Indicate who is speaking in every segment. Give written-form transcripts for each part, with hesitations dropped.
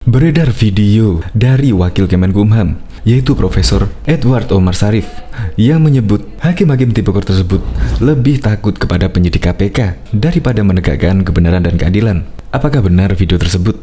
Speaker 1: Beredar video dari Wakil Kemenkumham, yaitu Profesor Edward Omar Syarif, yang menyebut hakim-hakim tipikor tersebut lebih takut kepada penyidik KPK daripada menegakkan kebenaran dan keadilan. Apakah benar video tersebut?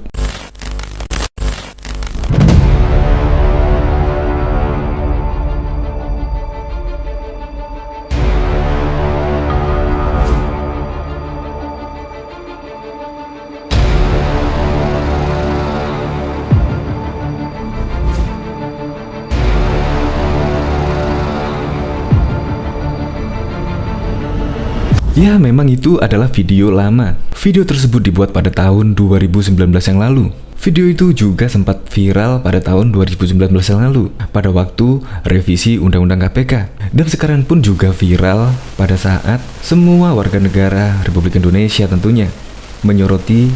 Speaker 1: Ya, memang itu adalah video lama. Video tersebut dibuat pada tahun 2019 yang lalu. Video itu juga sempat viral pada tahun 2019 yang lalu, pada waktu revisi Undang-Undang KPK. Dan sekarang pun juga viral pada saat semua warga negara Republik Indonesia tentunya menyoroti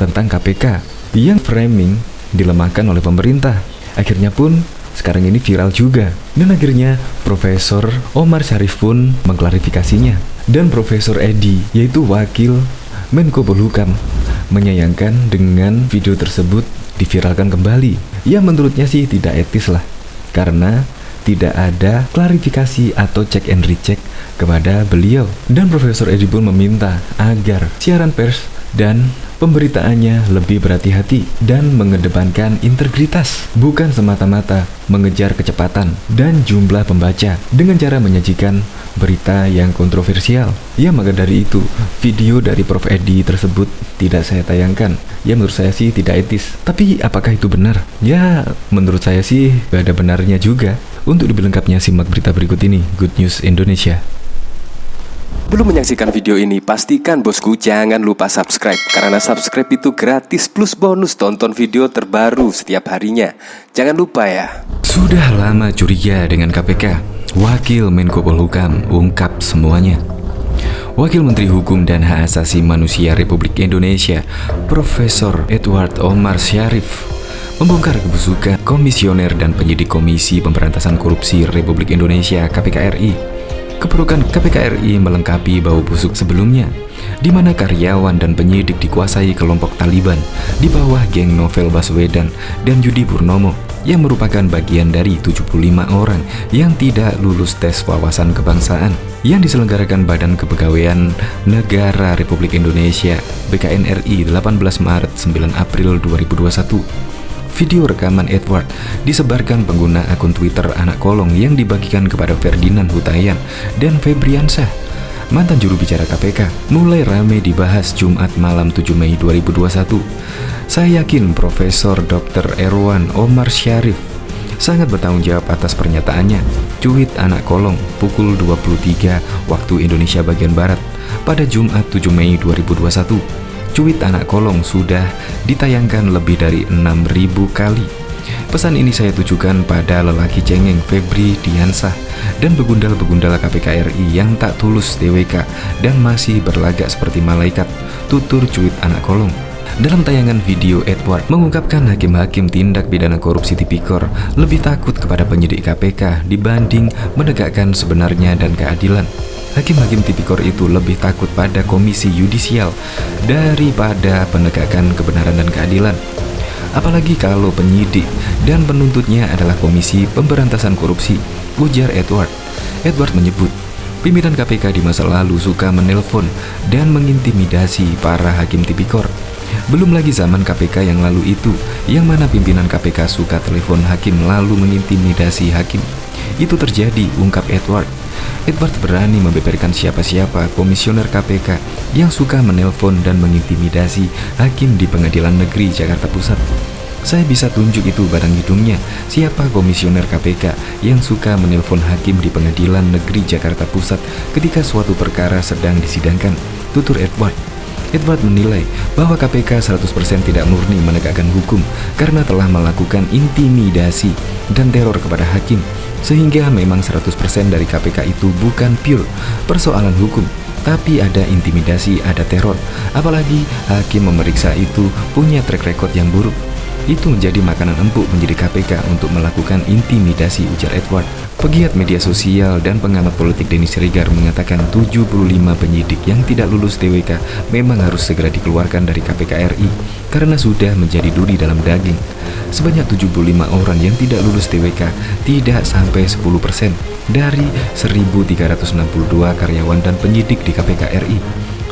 Speaker 1: tentang KPK yang framing dilemahkan oleh pemerintah. Akhirnya pun sekarang ini viral juga. Dan akhirnya Profesor Omar Syarif pun mengklarifikasinya. Dan Profesor Edi, yaitu Wakil Menko Polhukam, menyayangkan dengan video tersebut diviralkan kembali. Ya, menurutnya sih tidak etis lah, karena tidak ada klarifikasi atau check and recheck kepada beliau. Dan Profesor Edi pun meminta agar siaran pers dan pemberitaannya lebih berhati-hati dan mengedepankan integritas, bukan semata-mata mengejar kecepatan dan jumlah pembaca dengan cara menyajikan berita yang kontroversial. Ya, maka dari itu video dari Prof Edi tersebut tidak saya tayangkan. Ya, menurut saya sih tidak etis. Tapi apakah itu benar? Ya, menurut saya sih gak ada benarnya juga. Untuk lebih lengkapnya simak berita berikut ini. Good News Indonesia.
Speaker 2: Belum menyaksikan video ini, pastikan bosku jangan lupa subscribe, karena subscribe itu gratis plus bonus tonton video terbaru setiap harinya. Jangan lupa ya.
Speaker 1: Sudah lama curiga dengan KPK, Wakil Menko Polhukam ungkap semuanya. Wakil Menteri Hukum dan Hak Asasi Manusia Republik Indonesia, Profesor Edward Omar Syarif, membongkar kebusukan komisioner dan penyidik Komisi Pemberantasan Korupsi Republik Indonesia (KPK RI). Keburukan KPK RI melengkapi bau busuk sebelumnya, di mana karyawan dan penyidik dikuasai kelompok Taliban di bawah geng Novel Baswedan dan Yudi Purnomo, yang merupakan bagian dari 75 orang yang tidak lulus tes wawasan kebangsaan yang diselenggarakan Badan Kepegawaian Negara Republik Indonesia (BKNRI) 18 Maret 9 April 2021. Video rekaman Edward disebarkan pengguna akun Twitter anak kolong yang dibagikan kepada Ferdinand Hutayan dan Febriansyah, mantan juru bicara KPK, mulai ramai dibahas Jumat malam 7 Mei 2021. Saya yakin Profesor Dr. Erwan Omar Syarif sangat bertanggung jawab atas pernyataannya. Cuit anak kolong pukul 23 waktu Indonesia bagian Barat pada Jumat 7 Mei 2021. Cuit anak kolong sudah ditayangkan lebih dari 6.000 kali. Pesan ini saya tujukan pada lelaki cengeng Febri Diansah dan begundal-begundal KPK RI yang tak tulus TWK dan masih berlagak seperti malaikat, tutur cuit anak kolong. Dalam tayangan video, Edward mengungkapkan hakim-hakim tindak pidana korupsi tipikor lebih takut kepada penyidik KPK dibanding menegakkan sebenarnya dan keadilan. Hakim-hakim tipikor itu lebih takut pada komisi yudisial daripada penegakan kebenaran dan keadilan. Apalagi kalau penyidik dan penuntutnya adalah Komisi Pemberantasan Korupsi, ujar Edward. Edward menyebut pimpinan KPK di masa lalu suka menelpon dan mengintimidasi para hakim tipikor. Belum lagi zaman KPK yang lalu itu, yang mana pimpinan KPK suka telepon hakim lalu mengintimidasi hakim. Itu terjadi, ungkap Edward. Edward berani membeberkan siapa-siapa komisioner KPK yang suka menelpon dan mengintimidasi hakim di Pengadilan Negeri Jakarta Pusat. Saya bisa tunjuk itu barang hidungnya, siapa komisioner KPK yang suka menelpon hakim di Pengadilan Negeri Jakarta Pusat ketika suatu perkara sedang disidangkan, tutur Edward. Edward menilai bahwa KPK 100% tidak murni menegakkan hukum karena telah melakukan intimidasi dan teror kepada hakim, sehingga memang 100% dari KPK itu bukan pure persoalan hukum, tapi ada intimidasi, ada teror. Apalagi hakim memeriksa itu punya track record yang buruk. Itu menjadi makanan empuk penyidik KPK untuk melakukan intimidasi, ujar Edward. Pegiat media sosial dan pengamat politik Denny Siregar mengatakan 75 penyidik yang tidak lulus TWK memang harus segera dikeluarkan dari KPK RI karena sudah menjadi duri dalam daging. sebanyak 75 orang yang tidak lulus TWK, tidak sampai 10% dari 1.362 karyawan dan penyidik di KPK RI.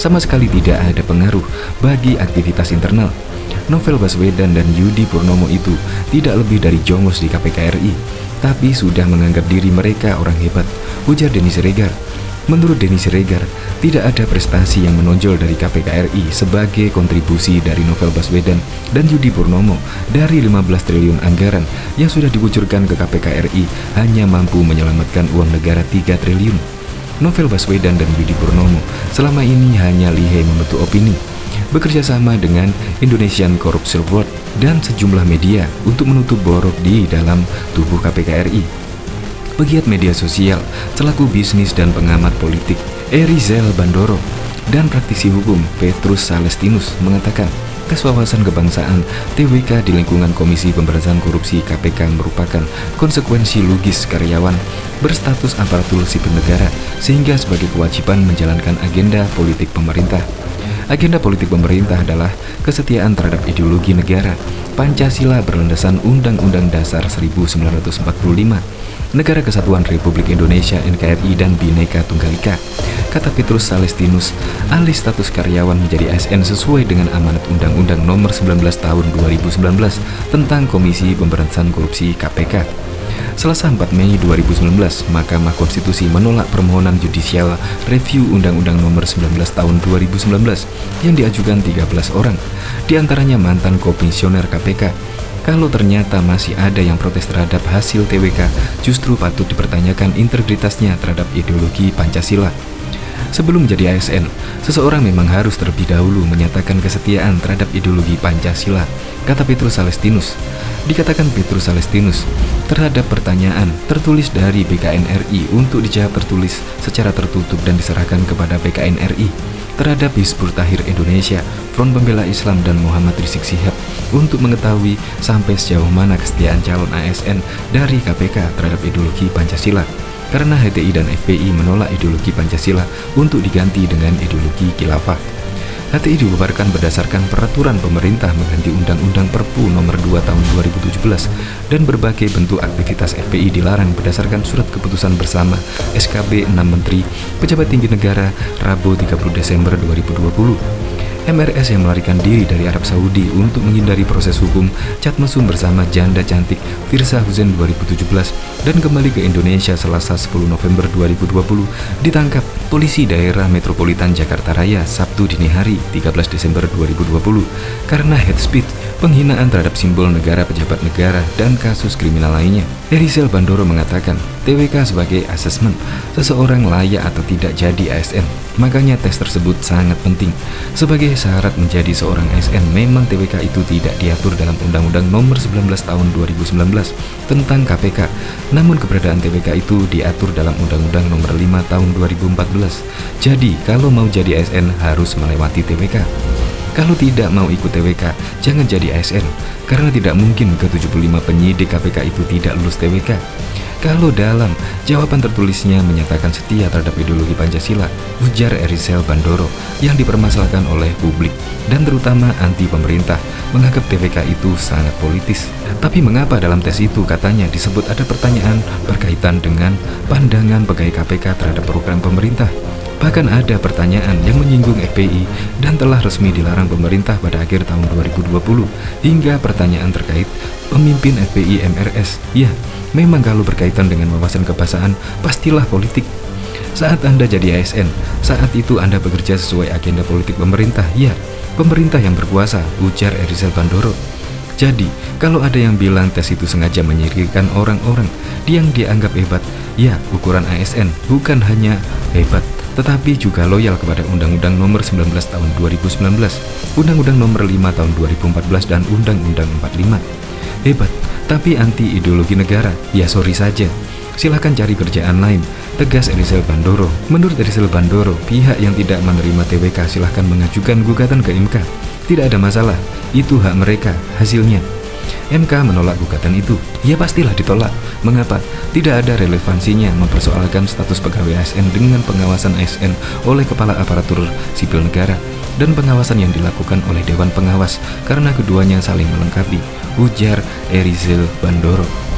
Speaker 1: Sama sekali tidak ada pengaruh bagi aktivitas internal. Novel Baswedan dan Yudi Purnomo itu tidak lebih dari jongos di KPK RI, tapi sudah menganggap diri mereka orang hebat, ujar Denny Siregar. Menurut Denny Siregar, tidak ada prestasi yang menonjol dari KPK RI sebagai kontribusi dari Novel Baswedan dan Yudi Purnomo. Dari 15 triliun anggaran yang sudah dikucurkan ke KPK RI hanya mampu menyelamatkan uang negara 3 triliun. Novel Baswedan dan Yudi Purnomo selama ini hanya lihai membentuk opini, bekerja sama dengan Indonesian Corruption Board dan sejumlah media untuk menutup borok di dalam tubuh KPK RI. Pegiat media sosial, selaku bisnis dan pengamat politik Erizal Bandoro dan praktisi hukum Petrus Salestinus mengatakan tes wawasan kebangsaan TWK di lingkungan Komisi Pemberantasan Korupsi KPK merupakan konsekuensi logis karyawan berstatus aparatur sipil negara sehingga sebagai kewajiban menjalankan agenda politik pemerintah. Agenda politik pemerintah adalah kesetiaan terhadap ideologi negara. Pancasila berlandasan Undang-Undang Dasar 1945, Negara Kesatuan Republik Indonesia NKRI dan Bhinneka Tunggal Ika. Kata Petrus Salestinus, alih status karyawan menjadi ASN sesuai dengan amanat Undang-Undang Nomor 19 Tahun 2019 tentang Komisi Pemberantasan Korupsi KPK. Selasa 4 Mei 2019, Mahkamah Konstitusi menolak permohonan judicial review Undang-Undang Nomor 19 Tahun 2019 yang diajukan 13 orang, diantaranya mantan komisioner KPK. Kalau ternyata masih ada yang protes terhadap hasil TWK, justru patut dipertanyakan integritasnya terhadap ideologi Pancasila. Sebelum menjadi ASN, seseorang memang harus terlebih dahulu menyatakan kesetiaan terhadap ideologi Pancasila, kata Petrus Salestinus. Dikatakan Petrus Salestinus, terhadap pertanyaan tertulis dari BKN RI untuk dijawab tertulis secara tertutup dan diserahkan kepada BKN RI. Terhadap Hizbut Tahrir Indonesia, Front Pembela Islam dan Muhammad Rizik Syihab untuk mengetahui sampai sejauh mana kesetiaan calon ASN dari KPK terhadap ideologi Pancasila. Karena HTI dan FPI menolak ideologi Pancasila untuk diganti dengan ideologi khilafah. HTI dibubarkan berdasarkan peraturan pemerintah mengganti Undang-Undang Perpu Nomor 2 Tahun 2017 dan berbagai bentuk aktivitas FPI dilarang berdasarkan surat keputusan bersama SKB 6 Menteri Pejabat Tinggi Negara Rabu 30 Desember 2020. MRS yang melarikan diri dari Arab Saudi untuk menghindari proses hukum cat mesum bersama janda cantik Firza Hussein 2017 dan kembali ke Indonesia Selasa 10 November 2020 ditangkap polisi daerah metropolitan Jakarta Raya Sabtu dini hari 13 Desember 2020 karena hate speech, penghinaan terhadap simbol negara, pejabat negara, dan kasus kriminal lainnya. Erizal Bandoro mengatakan TWK sebagai asesmen seseorang layak atau tidak jadi ASN. Makanya tes tersebut sangat penting. Sebagai syarat menjadi seorang ASN, memang TWK itu tidak diatur dalam Undang-Undang Nomor 19 Tahun 2019 tentang KPK. Namun keberadaan TWK itu diatur dalam Undang-Undang Nomor 5 Tahun 2014. Jadi, kalau mau jadi ASN harus melewati TWK. Kalau tidak mau ikut TWK, jangan jadi ASN, karena tidak mungkin ke-75 penyidik KPK itu tidak lulus TWK. Kalau dalam jawaban tertulisnya menyatakan setia terhadap ideologi Pancasila, ujar Erizal Bandoro, yang dipermasalahkan oleh publik dan terutama anti pemerintah, menganggap TWK itu sangat politis. Tapi mengapa dalam tes itu katanya disebut ada pertanyaan berkaitan dengan pandangan pegawai KPK terhadap program pemerintah? Bahkan ada pertanyaan yang menyinggung FPI dan telah resmi dilarang pemerintah pada akhir tahun 2020, hingga pertanyaan terkait pemimpin FPI MRS. Ya, memang kalau berkaitan dengan wawasan kebangsaan, pastilah politik. Saat Anda jadi ASN, saat itu Anda bekerja sesuai agenda politik pemerintah. Ya, pemerintah yang berkuasa, ujar Erizal Bandoro. Jadi, kalau ada yang bilang tes itu sengaja menyingkirkan orang-orang yang dianggap hebat, ya, ukuran ASN bukan hanya hebat, tetapi juga loyal kepada Undang-Undang Nomor 19 Tahun 2019, Undang-Undang Nomor 5 Tahun 2014, dan Undang-Undang 45. Hebat, tapi anti ideologi negara, ya sorry saja. Silahkan cari kerjaan lain, tegas Erizal Bandoro. Menurut Erizal Bandoro, pihak yang tidak menerima TWK silahkan mengajukan gugatan ke MK. Tidak ada masalah, itu hak mereka. Hasilnya MK menolak gugatan itu. Ya pastilah ditolak. Mengapa? Tidak ada relevansinya mempersoalkan status pegawai ASN dengan pengawasan ASN oleh kepala aparatur sipil negara. dan pengawasan yang dilakukan oleh Dewan Pengawas karena keduanya saling melengkapi, ujar Erizal Bandoro.